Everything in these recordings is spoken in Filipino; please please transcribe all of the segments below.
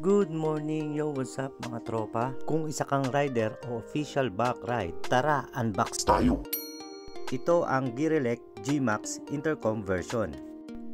Good morning, yo, what's up mga tropa? Kung isa kang rider o official back ride, tara, unbox tayo! Ito ang Gearelec G-Max Intercom version.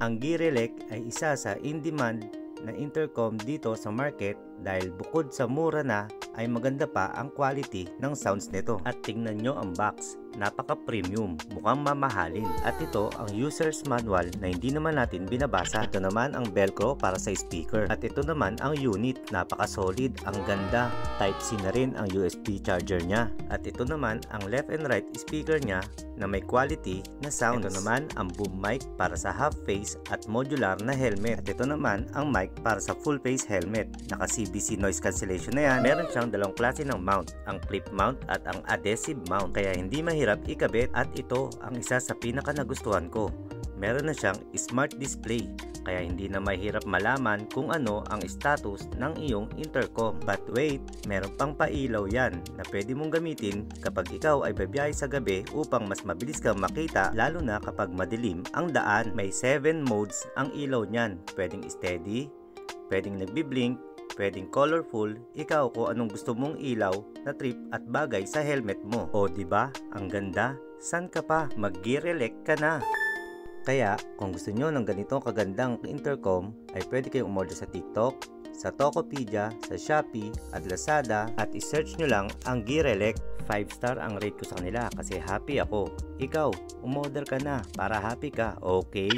Ang Gearelec ay isa sa in-demand na intercom dito sa market dahil bukod sa mura na ay maganda pa ang quality ng sounds nito. At tingnan nyo ang box, napaka-premium, mukhang mamahalin. At ito ang user's manual na hindi naman natin binabasa. Ito naman ang velcro para sa speaker. At ito naman ang unit, napaka-solid, ang ganda. Type-C na rin ang USB charger niya. At ito naman ang left and right speaker niya na may quality na sounds. Ito naman ang boom mic para sa half face at modular na helmet. At ito naman ang mic para sa full face helmet. Naka CBC noise cancellation na yan. Meron siyang dalawang klase ng mount, ang clip mount at ang adhesive mount, kaya hindi mahirap ikabit. At ito ang isa sa pinaka nagustuhan ko, meron na siyang smart display, kaya hindi na mahirap malaman kung ano ang status ng iyong intercom. But wait, meron pang pailaw yan na pwede mong gamitin kapag ikaw ay babiyahe sa gabi upang mas mabilis kang makita, lalo na kapag madilim ang daan. May 7 modes ang ilaw niyan, pwedeng steady, pwedeng nagbi-blink, pwedeng colorful. Ikaw kung anong gusto mong ilaw na trip at bagay sa helmet mo. O diba, ang ganda? San ka pa? Mag-Gearelec ka na! Kaya kung gusto nyo ng ganitong kagandang intercom ay pwede kayong umorder sa TikTok, sa Tokopedia, sa Shopee at Lazada, at isearch nyo lang ang Gearelec. 5-star ang rate ko sa kanila kasi happy ako. Ikaw, umorder ka na para happy ka, okay?